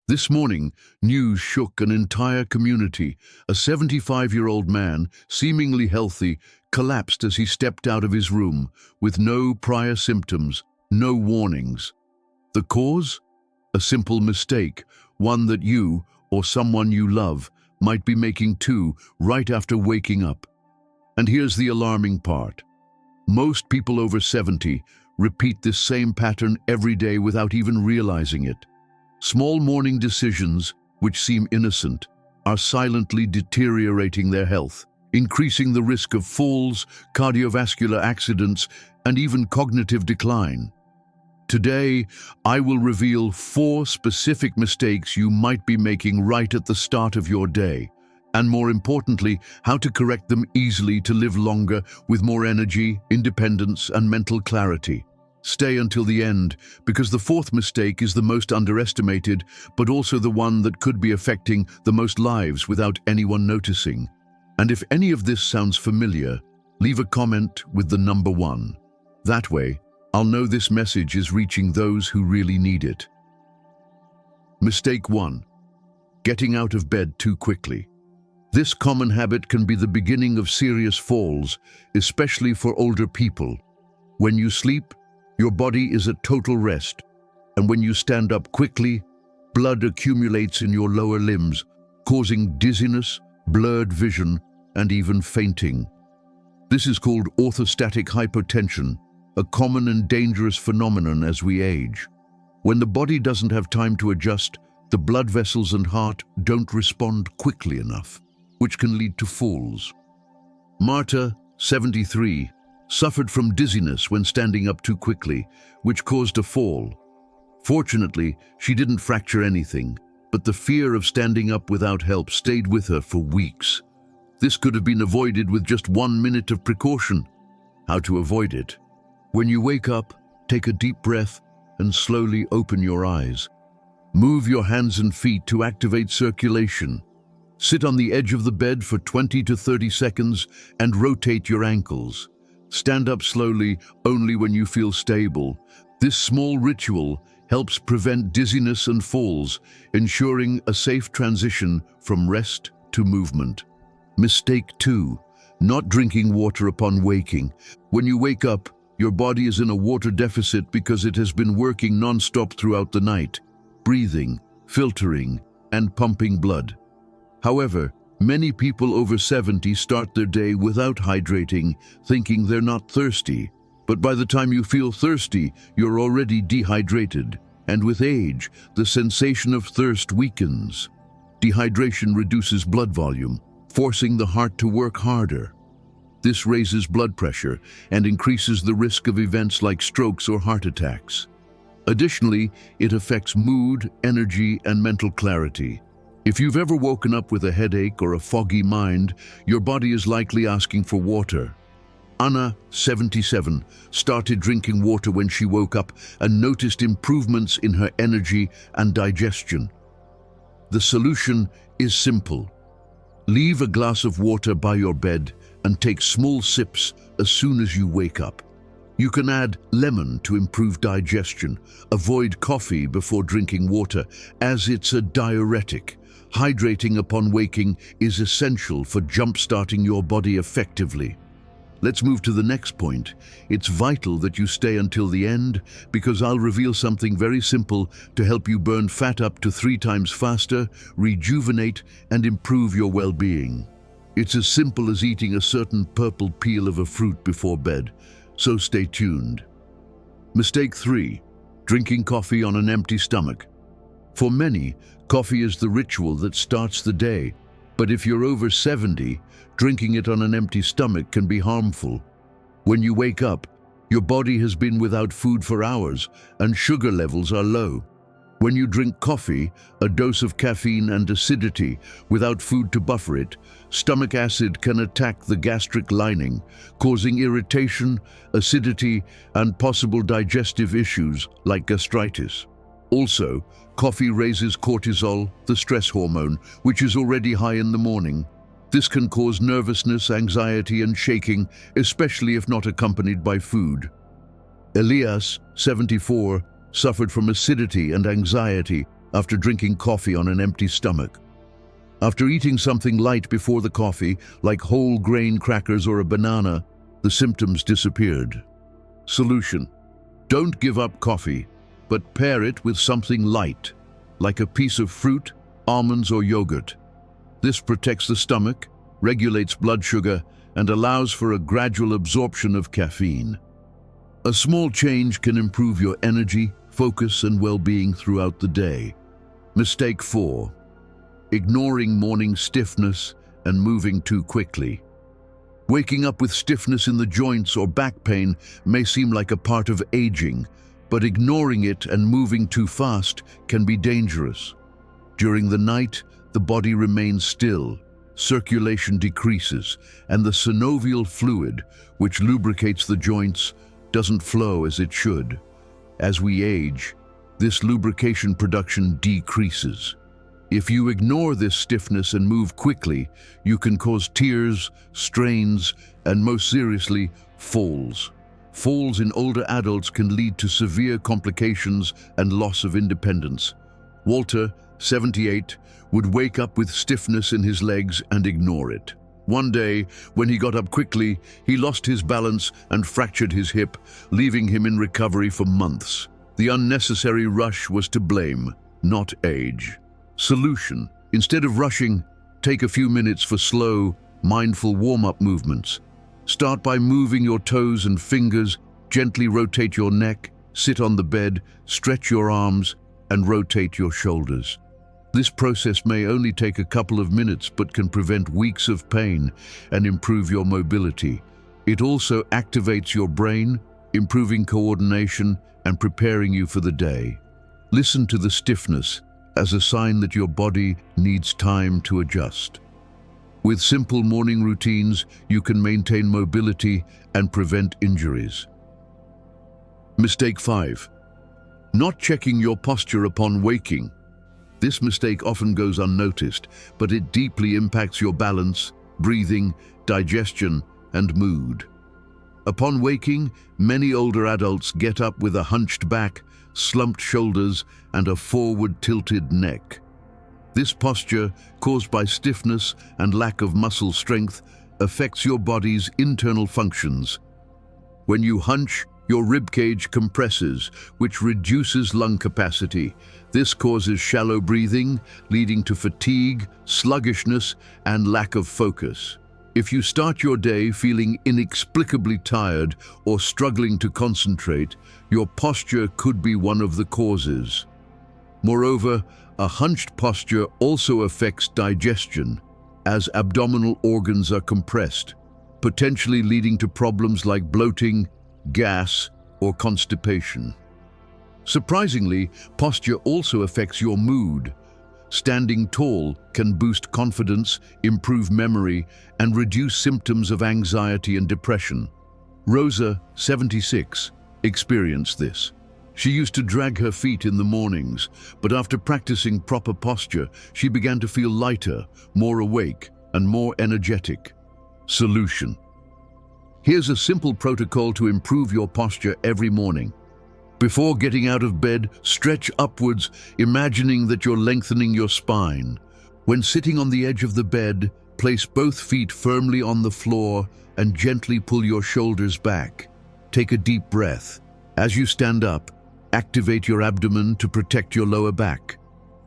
This morning, news shook an entire community. A 75-year-old man, seemingly healthy, collapsed as he stepped out of his room, with no prior symptoms, no warnings. The cause? A simple mistake, one that you, or someone you love, might be making too, right after waking up. And here's the alarming part. Most people over 70 repeat this same pattern every day without even realizing it. Small morning decisions, which seem innocent, are silently deteriorating their health, increasing the risk of falls, cardiovascular accidents, and even cognitive decline. Today, I will reveal 4 specific mistakes you might be making right at the start of your day, and more importantly, how to correct them easily to live longer with more energy, independence, and mental clarity. Stay until the end, because the 4th mistake is the most underestimated, but also the one that could be affecting the most lives without anyone noticing. And if any of this sounds familiar, leave a comment with the number 1. That way, I'll know this message is reaching those who really need it. Mistake 1. Getting out of bed too quickly. This common habit can be the beginning of serious falls, especially for older people. When you sleep, your body is at total rest, and when you stand up quickly, blood accumulates in your lower limbs, causing dizziness, blurred vision, and even fainting. This is called orthostatic hypotension, a common and dangerous phenomenon as we age. When the body doesn't have time to adjust, the blood vessels and heart don't respond quickly enough, which can lead to falls. Marta, 73, suffered from dizziness when standing up too quickly, which caused a fall. Fortunately, she didn't fracture anything, but the fear of standing up without help stayed with her for weeks. This could have been avoided with just 1 minute of precaution. How to avoid it? When you wake up, take a deep breath and slowly open your eyes. Move your hands and feet to activate circulation. Sit on the edge of the bed for 20 to 30 seconds and rotate your ankles. Stand up slowly only when you feel stable. This small ritual helps prevent dizziness and falls, ensuring a safe transition from rest to movement. Mistake 2. Not drinking water upon waking. When you wake up, your body is in a water deficit because it has been working non-stop throughout the night, breathing, filtering, and pumping blood. However, many people over 70 start their day without hydrating, thinking they're not thirsty. But by the time you feel thirsty, you're already dehydrated. And with age, the sensation of thirst weakens. Dehydration reduces blood volume, forcing the heart to work harder. This raises blood pressure and increases the risk of events like strokes or heart attacks. Additionally, it affects mood, energy, and mental clarity. If you've ever woken up with a headache or a foggy mind, your body is likely asking for water. Anna, 77, started drinking water when she woke up and noticed improvements in her energy and digestion. The solution is simple. Leave a glass of water by your bed and take small sips as soon as you wake up. You can add lemon to improve digestion. Avoid coffee before drinking water, as it's a diuretic. Hydrating upon waking is essential for jump-starting your body effectively. Let's move to the next point. It's vital that you stay until the end, because I'll reveal something very simple to help you burn fat up to 3 times faster, rejuvenate, and improve your well-being. It's as simple as eating a certain purple peel of a fruit before bed, so stay tuned. Mistake 3. Drinking coffee on an empty stomach. For many, coffee is the ritual that starts the day, but if you're over 70, drinking it on an empty stomach can be harmful. When you wake up, your body has been without food for hours and sugar levels are low. When you drink coffee, a dose of caffeine and acidity, without food to buffer it, stomach acid can attack the gastric lining, causing irritation, acidity, and possible digestive issues like gastritis. Also, coffee raises cortisol, the stress hormone, which is already high in the morning. This can cause nervousness, anxiety, and shaking, especially if not accompanied by food. Elias, 74, suffered from acidity and anxiety after drinking coffee on an empty stomach. After eating something light before the coffee, like whole grain crackers or a banana, the symptoms disappeared. Solution: don't give up coffee, but pair it with something light, like a piece of fruit, almonds, or yogurt. This protects the stomach, regulates blood sugar, and allows for a gradual absorption of caffeine. A small change can improve your energy, focus, and well-being throughout the day. Mistake 4. Ignoring morning stiffness and moving too quickly. Waking up with stiffness in the joints or back pain may seem like a part of aging, but ignoring it and moving too fast can be dangerous. During the night, the body remains still, circulation decreases, and the synovial fluid, which lubricates the joints, doesn't flow as it should. As we age, this lubrication production decreases. If you ignore this stiffness and move quickly, you can cause tears, strains, and most seriously, falls. Falls in older adults can lead to severe complications and loss of independence. Walter, 78, would wake up with stiffness in his legs and ignore it. One day, when he got up quickly, he lost his balance and fractured his hip, leaving him in recovery for months. The unnecessary rush was to blame, not age. Solution: instead of rushing, take a few minutes for slow, mindful warm-up movements. Start by moving your toes and fingers, gently rotate your neck, sit on the bed, stretch your arms, and rotate your shoulders. This process may only take a couple of minutes but can prevent weeks of pain and improve your mobility. It also activates your brain, improving coordination and preparing you for the day. Listen to the stiffness as a sign that your body needs time to adjust. With simple morning routines, you can maintain mobility and prevent injuries. Mistake 5. Not checking your posture upon waking. This mistake often goes unnoticed, but it deeply impacts your balance, breathing, digestion, and mood. Upon waking, many older adults get up with a hunched back, slumped shoulders, and a forward-tilted neck. This posture, caused by stiffness and lack of muscle strength, affects your body's internal functions. When you hunch, your ribcage compresses, which reduces lung capacity. This causes shallow breathing, leading to fatigue, sluggishness, and lack of focus. If you start your day feeling inexplicably tired or struggling to concentrate, your posture could be one of the causes. Moreover, a hunched posture also affects digestion, as abdominal organs are compressed, potentially leading to problems like bloating, gas, or constipation. Surprisingly, posture also affects your mood. Standing tall can boost confidence, improve memory, and reduce symptoms of anxiety and depression. Rosa, 76, experienced this. She used to drag her feet in the mornings, but after practicing proper posture, she began to feel lighter, more awake, and more energetic. Solution: here's a simple protocol to improve your posture every morning. Before getting out of bed, stretch upwards, imagining that you're lengthening your spine. When sitting on the edge of the bed, place both feet firmly on the floor and gently pull your shoulders back. Take a deep breath. As you stand up, activate your abdomen to protect your lower back.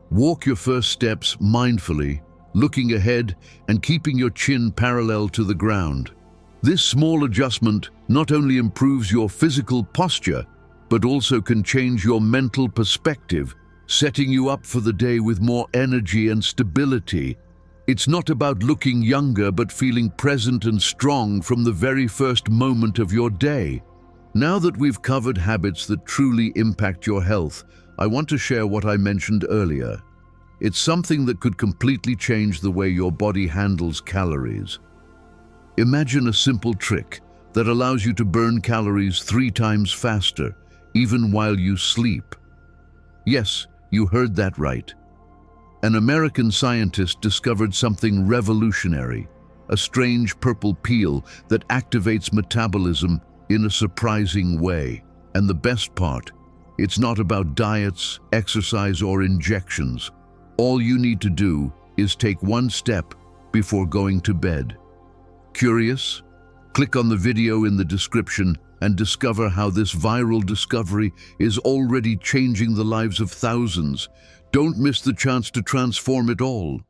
Walk your first steps mindfully, looking ahead and keeping your chin parallel to the ground. This small adjustment not only improves your physical posture, but also can change your mental perspective, setting you up for the day with more energy and stability. It's not about looking younger, but feeling present and strong from the very first moment of your day. Now that we've covered habits that truly impact your health, I want to share what I mentioned earlier. It's something that could completely change the way your body handles calories. Imagine a simple trick that allows you to burn calories 3 times faster, even while you sleep. Yes, you heard that right. An American scientist discovered something revolutionary, a strange purple peel that activates metabolism in a surprising way. And the best part, It's not about diets, exercise, or injections. All you need to do is take one step before going to bed. Curious? Click on the video in the description and discover how this viral discovery is already changing the lives of thousands. Don't miss the chance to transform it all.